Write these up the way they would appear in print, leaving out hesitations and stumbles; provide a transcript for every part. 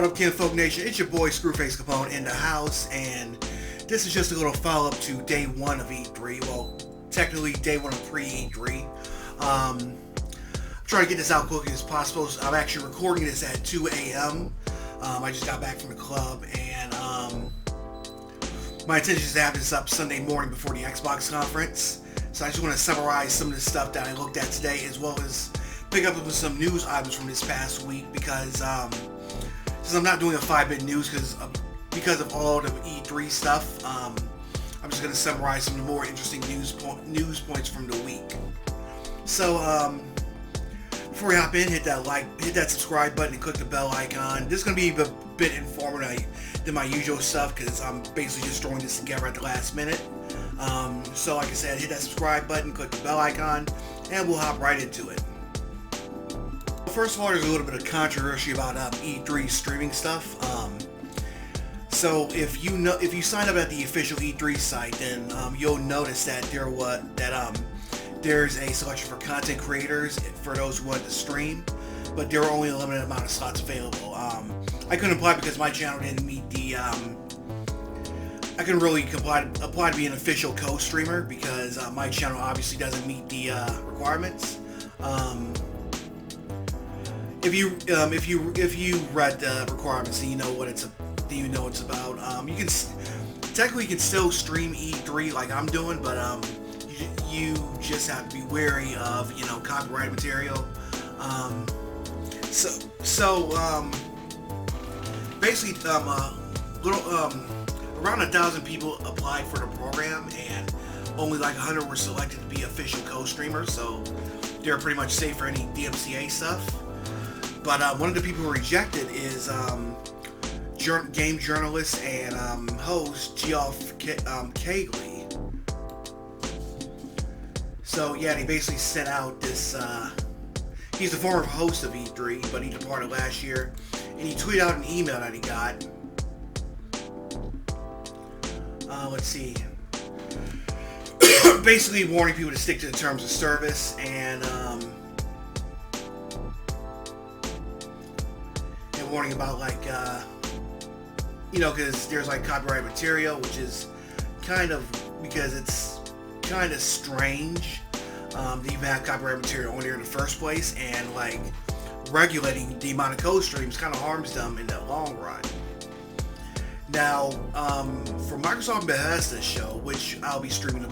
What up, Kinfolk Nation? It's your boy Screwface Capone in the house, and this is just a little follow-up to day one of E3. Well, technically day one of pre-E3. I'm trying to get this out quick as possible. I'm actually recording this at 2 a.m. I just got back from the club, and my intention is to have this up Sunday morning before the Xbox conference. So I just want to summarize some of the stuff that I looked at today, as well as pick up with some news items from this past week, because since I'm not doing a 5-bit news because of all the E3 stuff, I'm just going to summarize some of the more interesting news points from the week. So before we hop in, hit that subscribe button and click the bell icon. This is going to be a bit informative than my usual stuff, because I'm basically just throwing this together at the last minute. So like I said, hit that subscribe button, click the bell icon, and we'll hop right into it. First of all, there's a little bit of controversy about E3 streaming stuff. So if you sign up at the official E3 site, then you'll notice that there's a selection for content creators for those who want to stream, but there are only a limited amount of slots available. I couldn't apply because my channel didn't meet the I couldn't really apply to be an official co-streamer, because my channel obviously doesn't meet the requirements. If you read the requirements, then you know what it's about. You can still stream E3 like I'm doing, but you just have to be wary of copyright material. Basically, around 1,000 people applied for the program, and only like 100 were selected to be official co-streamers. So they're pretty much safe for any DMCA stuff. But one of the people who rejected is game journalist and host Geoff Keighley. So yeah, they basically sent out this. He's the former host of E3, but he departed last year, and he tweeted out an email that he got. Let's see. Basically warning people to stick to the terms of service, and warning about because there's copyright material, which is because it's kind of strange to even have copyright material on there in the first place, and regulating the amount of co-streams kind of harms them in the long run. Now, for Microsoft and Bethesda's show, which I'll be streaming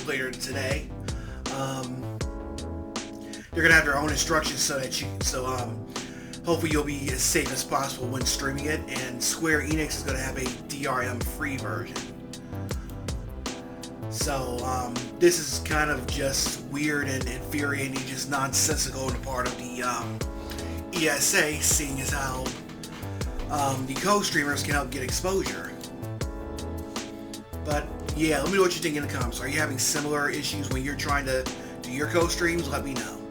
later today, they're gonna have their own instructions so hopefully you'll be as safe as possible when streaming it, and Square Enix is going to have a DRM-free version. So this is kind of just weird and infuriating, just nonsensical on the part of the ESA, seeing as how the co-streamers can help get exposure. But yeah, let me know what you think in the comments. Are you having similar issues when you're trying to do your co-streams? Let me know.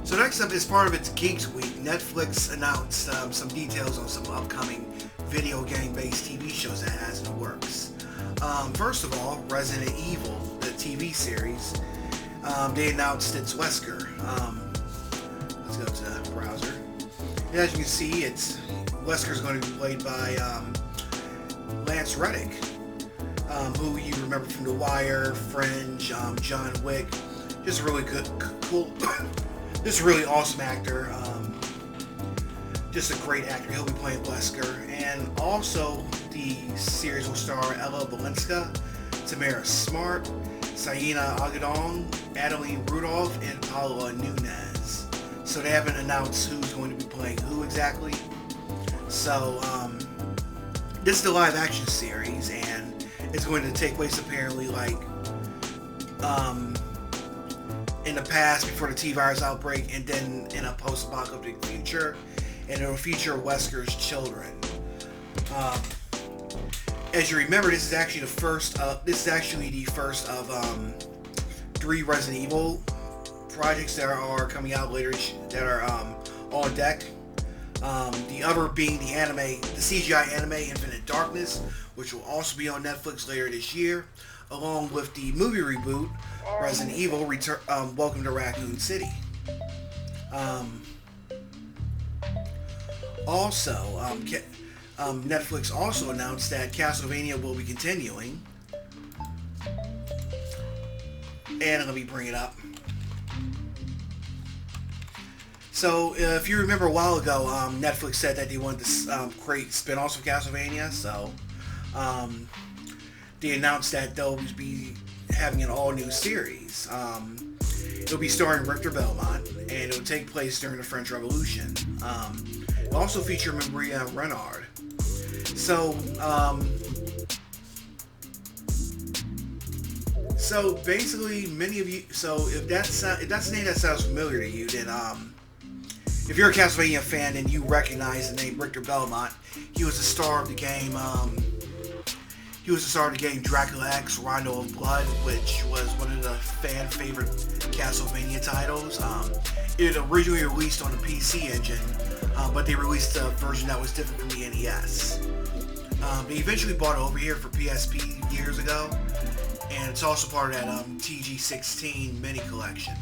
So next up, as part of its Geeks Week, Netflix announced some details on some upcoming video game-based TV shows that it has in the works. First of all, Resident Evil, the TV series, they announced its Wesker. Let's go to the browser. And as you can see, Wesker is going to be played by Lance Reddick, who you remember from The Wire, Fringe, John Wick. Just really cool. This really awesome actor, just a great actor. He'll be playing Wesker, and also the series will star Ella Balinska, Tamara Smart, Saina Agudong, Adeline Rudolph, and Paula Nunez. So they haven't announced who's going to be playing who exactly. So this is the live action series, and it's going to take place apparently in the past, before the T-virus outbreak, and then in a post-apocalyptic future, and it'll feature Wesker's children. As you remember, this is actually the first of 3 Resident Evil projects that are coming out later, that are on deck. The other being the CGI anime Infinite Darkness, which will also be on Netflix later this year, along with the movie reboot Resident Evil Welcome to Raccoon City. Also, Netflix also announced that Castlevania will be continuing. And let me bring it up. So, if you remember a while ago, Netflix said that they wanted to create spin-offs of Castlevania. So, they announced that they'll be having an all-new series. It'll be starring Richter Belmont, and it'll take place during the French Revolution. It'll also feature Maria Renard. So, so basically, many of you. So, if that's a name that sounds familiar to you, then if you're a Castlevania fan and you recognize the name Richter Belmont, he was the star of the game. He was the star of the game Dracula X Rondo of Blood, which was one of the fan favorite Castlevania titles. It originally released on the PC engine, but they released a version that was different from the NES. They eventually bought it over here for PSP years ago, and it's also part of that TG16 mini collection.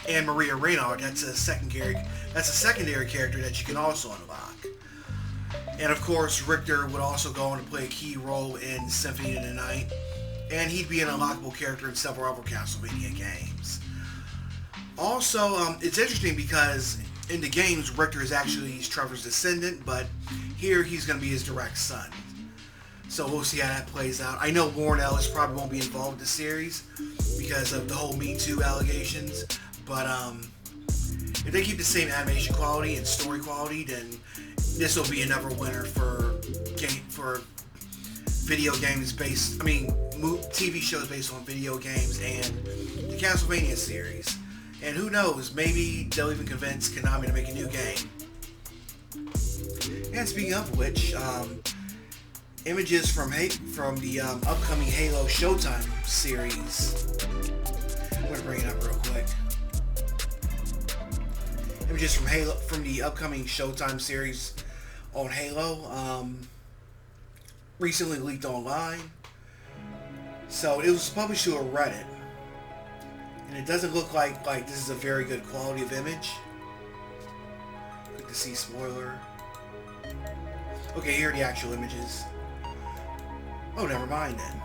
And Maria Reynard, that's a secondary character that you can also unlock. And of course, Richter would also go on to play a key role in Symphony of the Night, and he'd be an unlockable character in several other Castlevania games. Also, it's interesting because in the games, Richter is actually Trevor's descendant, but here he's going to be his direct son. So we'll see how that plays out. I know Warren Ellis probably won't be involved with the series because of the whole Me Too allegations, but if they keep the same animation quality and story quality, then this will be another winner for video games based. TV shows based on video games and the Castlevania series. And who knows? Maybe they'll even convince Konami to make a new game. And speaking of which, images from the upcoming Halo Showtime series. I'm gonna bring it up real quick. Images from the upcoming Showtime series on Halo recently leaked online. So it was published to a Reddit, and it doesn't look like this is a very good quality of image. Click to see spoiler. Okay, here are the actual images. Oh, never mind then.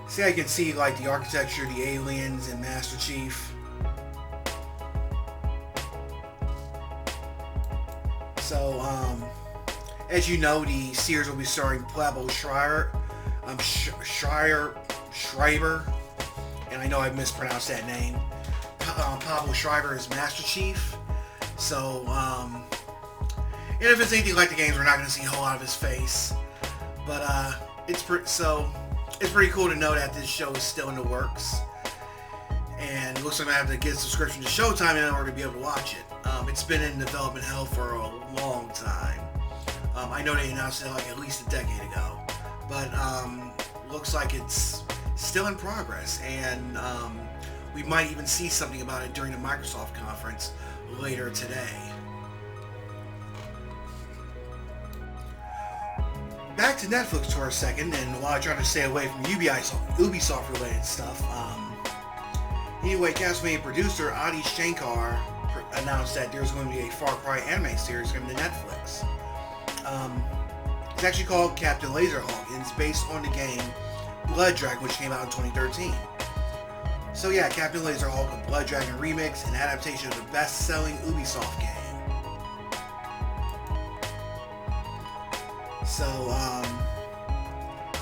See, I can see like the architecture, the aliens, and Master Chief. So, as you know, the series will be starring Pablo Schreiber, and I know I mispronounced that name. Pablo Schreiber is Master Chief. So, and if it's anything like the games, we're not going to see a whole lot of his face. But it's pretty cool to know that this show is still in the works. And it looks like I have to get a subscription to Showtime in order to be able to watch it. It's been in development hell for a long time. I know they announced it like at least a decade ago. But looks like it's still in progress. And we might even see something about it during the Microsoft conference later today. Back to Netflix for a second, and while I try to stay away from Ubisoft related stuff, anyway, Castlevania producer Adi Shankar announced that there's going to be a Far Cry anime series coming to Netflix. It's actually called Captain Laserhawk, and it's based on the game Blood Dragon, which came out in 2013. So yeah, Captain Laserhawk, a Blood Dragon remix, an adaptation of the best-selling Ubisoft game. So,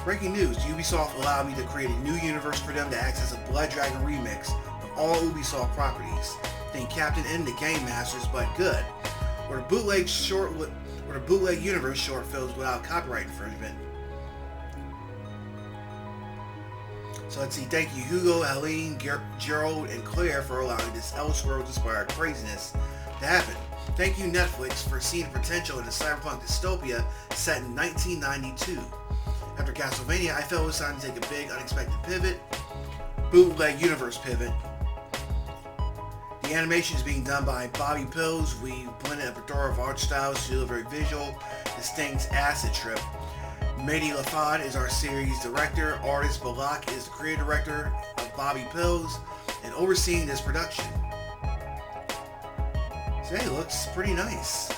breaking news, Ubisoft allowed me to create a new universe for them to access a Blood Dragon remix of all Ubisoft properties. Think Captain and the Game Masters, but good. Or the bootleg universe short films without copyright infringement. So let's see, thank you Hugo, Helene, Gerald, and Claire for allowing this Elseworlds-inspired craziness to happen. Thank you Netflix for seeing potential in a cyberpunk dystopia set in 1992. After Castlevania, I felt it was time to take a big unexpected pivot. Bootleg universe pivot. The animation is being done by Bobby Pills. We blended a plethora of art styles to deliver a visual, distinct acid trip. Mehdi Lafad is our series director. Artist Balak is the creative director of Bobby Pills and overseeing this production. So hey, looks pretty nice.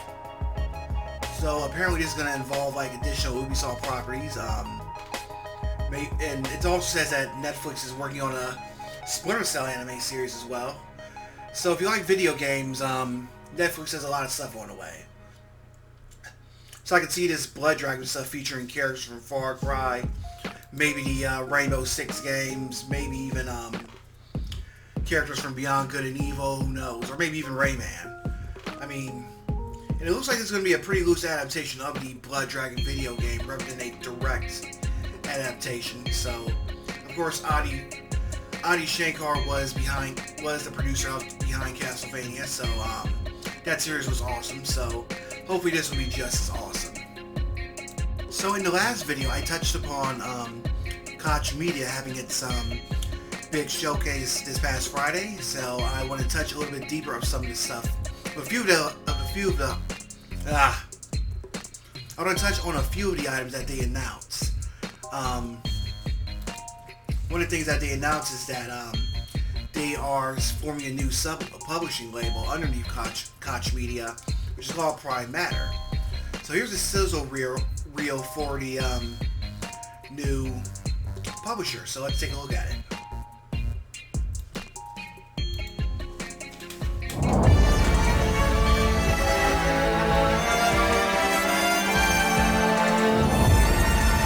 So apparently this is going to involve like additional Ubisoft properties. And it also says that Netflix is working on a Splinter Cell anime series as well. So if you like video games, Netflix has a lot of stuff on the way. So I can see this Blood Dragon stuff featuring characters from Far Cry, maybe the Rainbow Six games, maybe even characters from Beyond Good and Evil, who knows, or maybe even Rayman. I mean, and it looks like it's going to be a pretty loose adaptation of the Blood Dragon video game rather than a direct adaptation. So, of course, Adi Shankar was the producer behind Castlevania. So that series was awesome. So hopefully this will be just as awesome. So in the last video, I touched upon Koch Media having its big showcase this past Friday. So I want to touch a little bit deeper of some of the stuff. I want to touch on a few of the items that they announced. One of the things that they announced is that they are forming a new sub-publishing label underneath Koch Media, which is called Prime Matter. So here's a sizzle reel for the new publisher. So let's take a look at it.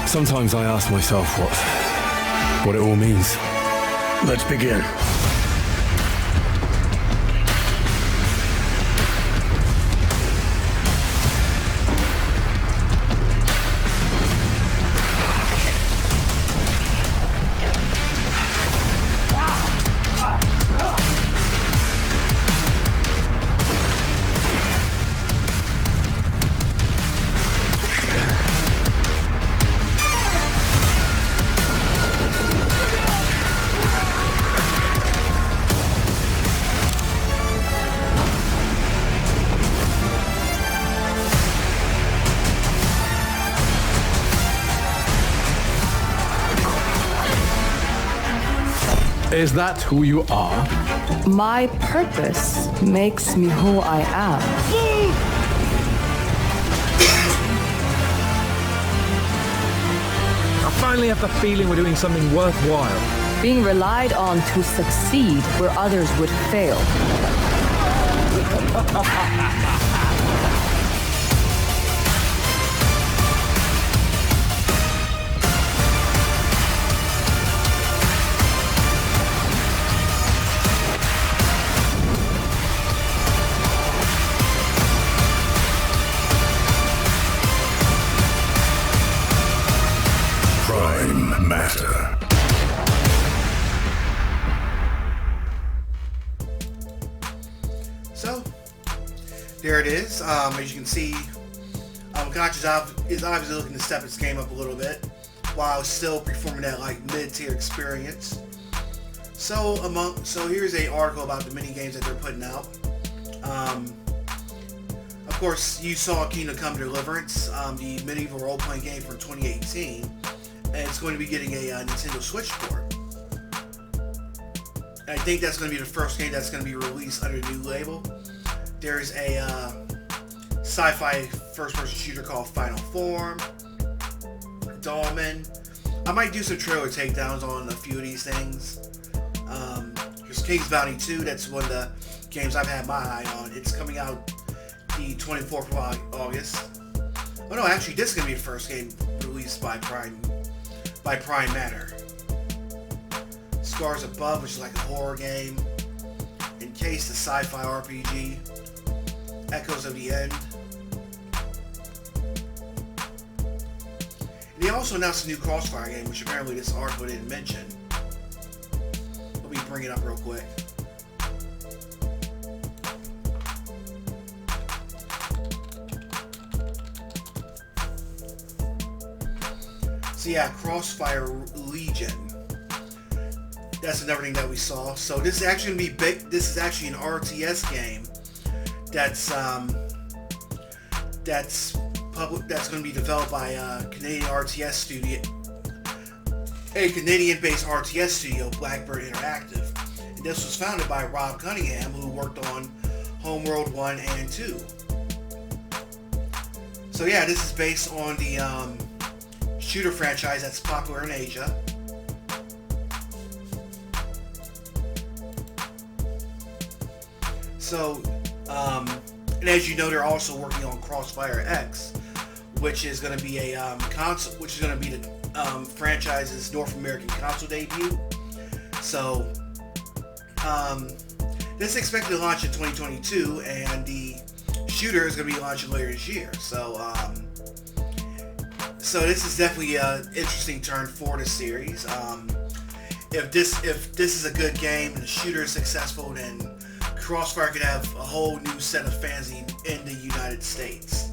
Sometimes I ask myself what it all means. Let's begin. Is that who you are? My purpose makes me who I am. I finally have the feeling we're doing something worthwhile. Being relied on to succeed where others would fail. Prime Matter. So there it is. As you can see, Koch is obviously looking to step its game up a little bit while still performing that like mid-tier experience. So here's an article about the mini games that they're putting out. Of course, you saw Kingdom Come Deliverance, the medieval role-playing game from 2018, and it's going to be getting a Nintendo Switch port. And I think that's going to be the first game that's going to be released under the new label. There's a sci-fi first-person shooter called Final Form, Dahlman. I might do some trailer takedowns on a few of these things. There's King's Bounty 2. That's one of the games I've had my eye on. It's coming out the 24th of August. Oh no, actually this is going to be the first game released by Prime Matter. Scars Above, which is like a horror game. Encased, a sci-fi RPG. Echoes of the End. And they also announced a new Crossfire game, which apparently this article didn't mention. Let me bring it up real quick. So yeah, Crossfire Legion. That's another thing that we saw. So this is actually gonna be big. This is actually an RTS game. That's going to be developed by a Canadian RTS studio, a Canadian-based RTS studio, Blackbird Interactive. And this was founded by Rob Cunningham, who worked on Homeworld 1 and 2. So yeah, this is based on the shooter franchise that's popular in Asia. So, and as you know, they're also working on Crossfire X, which is going to be a console, which is going to be the franchise's North American console debut. So, this is expected to launch in 2022, and the shooter is going to be launching later this year. So, so this is definitely an interesting turn for the series. If this is a good game and the shooter is successful, then Crossfire could have a whole new set of fans in the United States.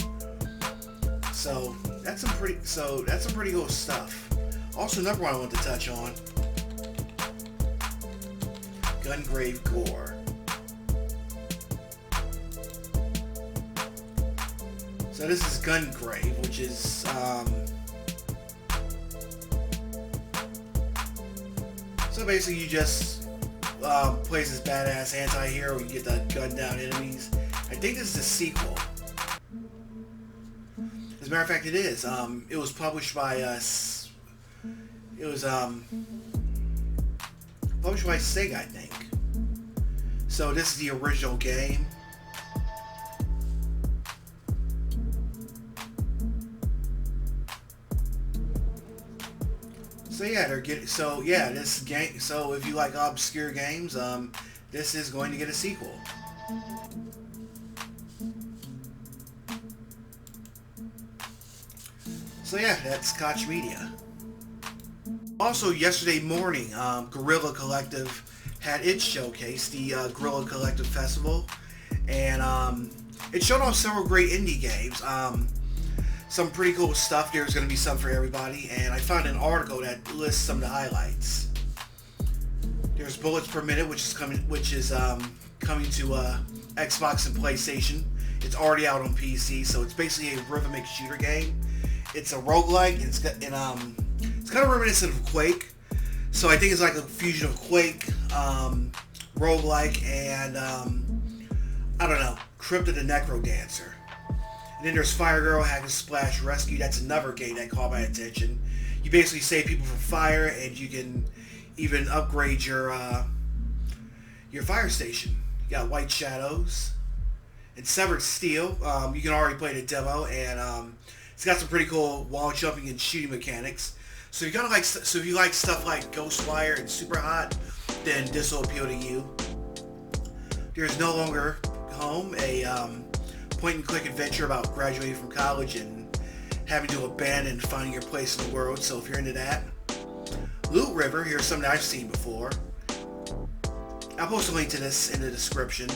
So that's some pretty cool stuff. Also, another one I want to touch on: Gungrave Gore. So this is Gungrave, which is so basically you just plays this badass anti-hero. You get to gun down enemies. I think this is a sequel. As a matter of fact, it is. It was published by published by Sega, I think. So this is the original game. So yeah, this game. So if you like obscure games, this is going to get a sequel. So yeah, that's Koch Media. Also, yesterday morning, Guerrilla Collective had its showcase, the Guerrilla Collective Festival, and it showed off several great indie games. Some pretty cool stuff. There's going to be some for everybody, and I found an article that lists some of the highlights. There's Bullets Per Minute, which is coming to Xbox and PlayStation. It's already out on PC, so it's basically a rhythmic shooter game. It's a roguelike, and it's kind of reminiscent of Quake. So I think it's like a fusion of Quake, roguelike, and I don't know, Crypto the Necro Dancer. And then there's Fire Girl Hack and Splash Rescue. That's another game that caught my attention. You basically save people from fire, and you can even upgrade your fire station. You got White Shadows and Severed Steel. You can already play the demo, and it's got some pretty cool wall jumping and shooting mechanics. So if you like stuff like Ghostwire and Super Hot, then this will appeal to you. There's No Longer Home, a point-and-click adventure about graduating from college and having to abandon and finding your place in the world. So if you're into that. Loot River, here's something I've seen before. I'll post a link to this in the description.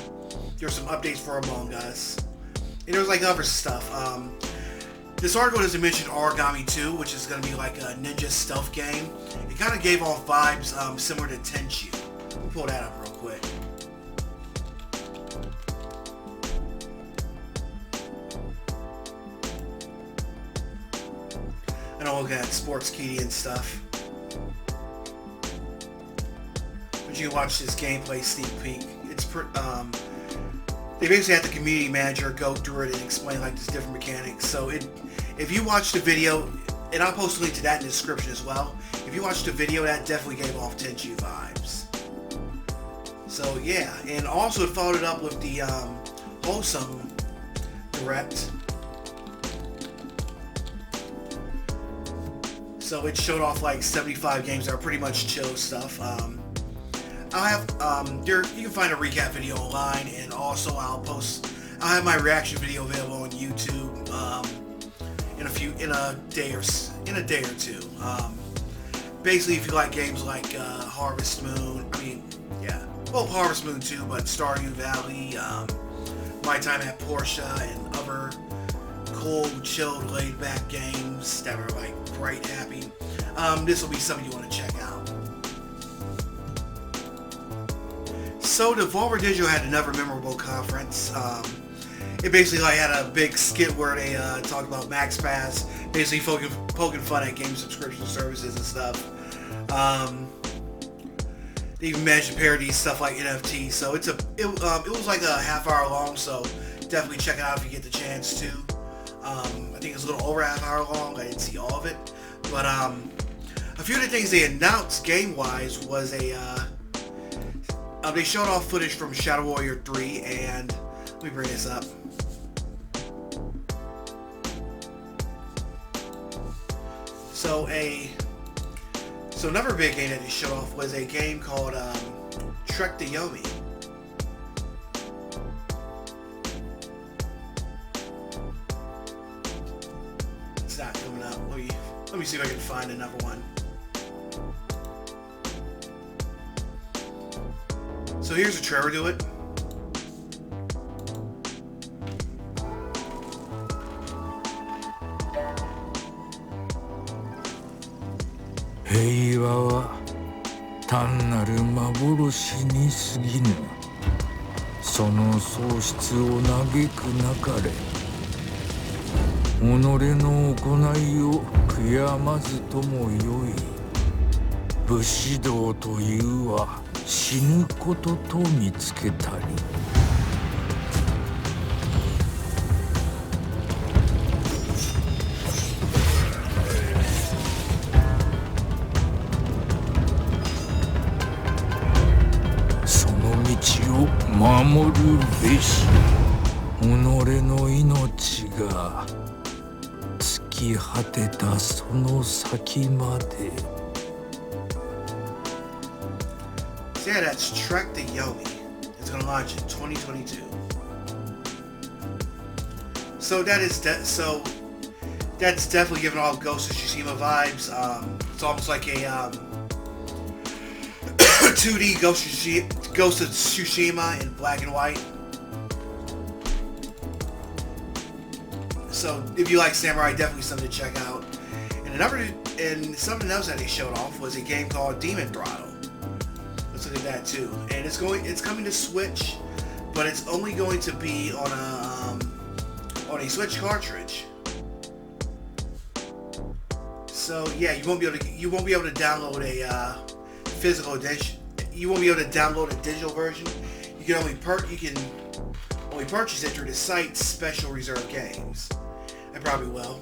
There's some updates for Among Us. And there's like other stuff. This article doesn't mention Origami 2, which is going to be like a ninja stealth game. It kind of gave off vibes similar to Tenchu. We'll pull that up real quick. And I'm looking at Sports Kitty and stuff. But you can watch this gameplay sneak peek. It's they basically had the community manager go through it and explain like these different mechanics. So if you watch the video, and I'll post a link to that in the description as well. If you watch the video, that definitely gave off Tenchu vibes. So yeah, and also it followed it up with the Wholesome Direct. So it showed off like 75 games that are pretty much chill stuff. I'll have you can find a recap video online, and also I'll have my reaction video available on YouTube in a day or two. Basically, if you like games like Harvest Moon, Harvest Moon 2, but Stardew Valley, My Time at Portia, and other cool, chilled, laid-back games that are like bright, happy, this will be something you want to check out. So the Volvo Digital had another memorable conference. It basically like had a big skit where they talked about Max Pass, basically poking fun at game subscription services and stuff. they even managed to parody stuff like NFT. So it was like a half hour long. So definitely check it out if you get the chance to. I think it's a little over a half hour long. I didn't see all of it, but a few of the things they announced game-wise was they showed off footage from Shadow Warrior 3, and let me bring this up. So another big game that they showed off was a game called Trek to Yomi. It's not coming up. Let me see if I can find another one. So here's a trailer to it.その喪失を嘆くなかれ己の行いを悔やまずともよい武士道というは死ぬことと見つけたり守るべし己の命が尽き果てたその先まで So yeah, that's Trek to Yomi. It's going to launch in 2022. So that's definitely giving off Ghost of Tsushima vibes. It's almost like a 2D Ghost of Tsushima in black and white. So if you like samurai, definitely something to check out. And something else that they showed off was a game called Demon Throttle. Let's look at that too. And it's coming to Switch, but it's only going to be on a Switch cartridge. So yeah, you won't be able to download a physical edition. You won't be able to download a digital version. You can only purchase it through the site's special reserve games. I probably will.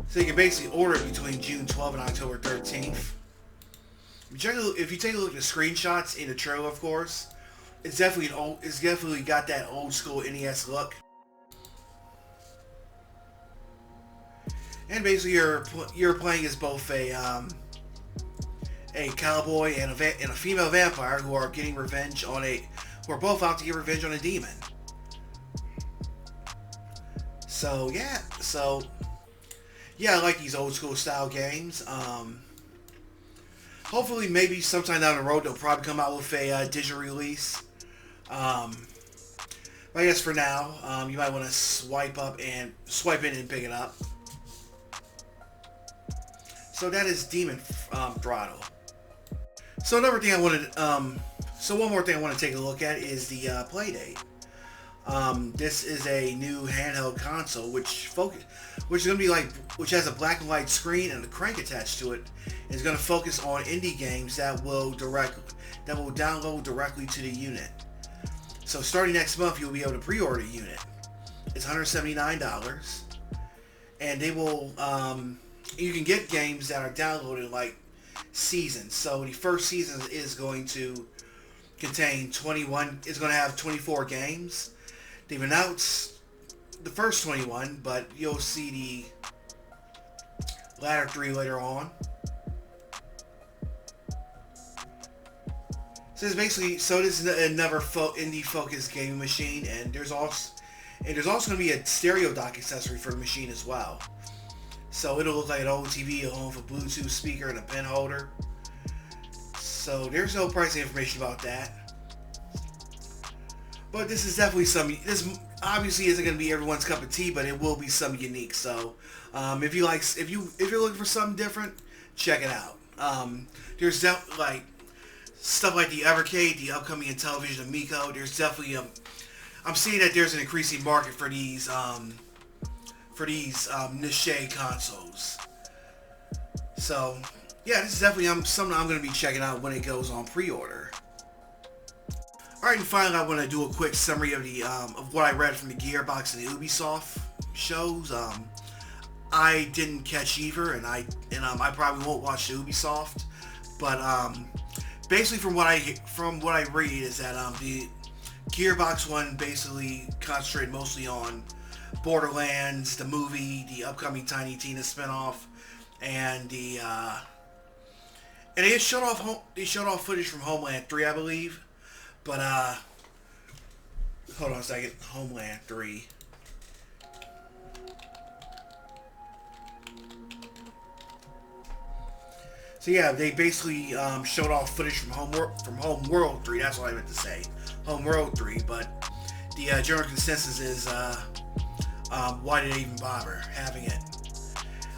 So you can basically order it between June 12th and October 13th. If you take a look at the screenshots in the trailer, of course, it's definitely got that old school NES look. And basically, you're playing as both a cowboy and a female vampire who are getting revenge who are both out to get revenge on a demon. So yeah, I like these old school style games. Hopefully, maybe sometime down the road they'll probably come out with a digital release. But I guess for now, you might want to swipe in and pick it up. So that is Demon Throttle. So one more thing I want to take a look at is the Playdate. This is a new handheld console which has a black and white screen and a crank attached to it. It's going to focus on indie games that will download directly to the unit. So starting next month, you'll be able to pre-order a unit. It's $179, and they will. You can get games that are downloaded like seasons. So the first season is going to contain 21. It's going to have 24 games. They've announced the first 21, but you'll see the latter 3 later on. So this is another indie focused gaming machine, and there's also going to be a stereo dock accessory for the machine as well. So it'll look like an old TV along with a Bluetooth speaker and a pen holder. So there's no pricing information about that. But this is definitely this obviously isn't going to be everyone's cup of tea, but it will be something unique. So if you're looking for something different, check it out. There's definitely stuff like the Evercade, the upcoming Intellivision Amico. There's definitely I'm seeing that there's an increasing market for these niche consoles. So, yeah, this is definitely something I'm going to be checking out when it goes on pre-order. Alright, and finally I want to do a quick summary of the of what I read from the Gearbox and the Ubisoft shows. I didn't catch either, and I probably won't watch the Ubisoft, but basically from what I read is that the Gearbox one basically concentrated mostly on Borderlands, the movie, the upcoming Tiny Tina spinoff, and they showed off footage from Homeland 3, I believe. But hold on a second. Homeland 3. So yeah, they basically showed off footage from Homeworld 3. That's what I meant to say. Homeworld 3. But the general consensus is why did they even bother having it?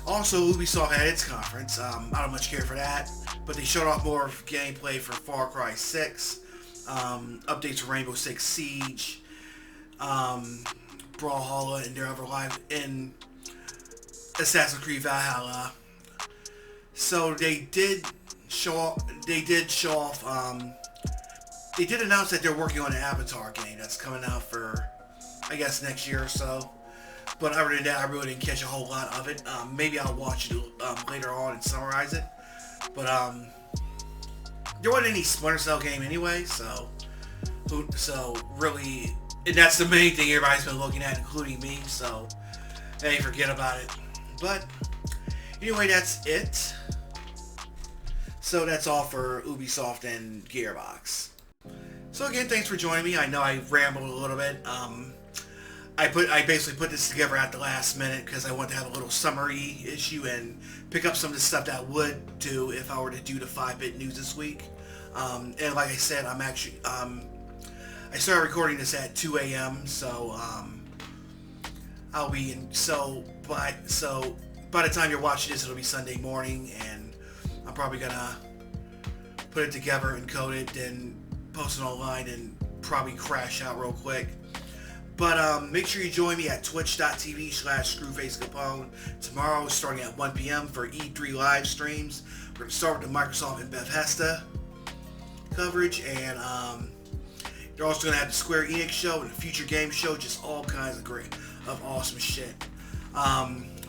Also, Ubisoft had its conference. I don't much care for that, but they showed off more gameplay for Far Cry 6, updates for Rainbow Six Siege, Brawlhalla, and their other live in Assassin's Creed Valhalla. So they did show off. They did announce that they're working on an Avatar game that's coming out for, I guess, next year or so. But other than that, I really didn't catch a whole lot of it. Maybe I'll watch it later on and summarize it. But there wasn't any Splinter Cell game anyway, so really, and that's the main thing everybody's been looking at, including me. So hey, forget about it. But anyway, that's it. So that's all for Ubisoft and Gearbox. So again, thanks for joining me. I know I rambled a little bit. I basically put this together at the last minute because I wanted to have a little summary issue and pick up some of the stuff that I would do if I were to do the 5-bit news this week. And like I said, I'm actually I started recording this at 2 a.m. So I'll be in. So by the time you're watching this, it'll be Sunday morning, and I'm probably gonna put it together and code it, then post it online, and probably crash out real quick. But make sure you join me at twitch.tv/ScrewfaceCapone tomorrow, starting at 1 p.m. for E3 live streams. We're going to start with the Microsoft and Bethesda coverage, and you're also going to have the Square Enix show and the Future Game show, just all kinds of awesome shit.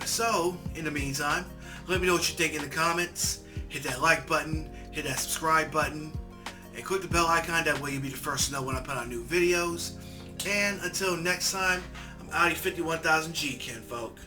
So, in the meantime, let me know what you think in the comments. Hit that like button, hit that subscribe button, and click the bell icon. That way you'll be the first to know when I put out new videos. And until next time, I'm Audi 51000G, kinfolk.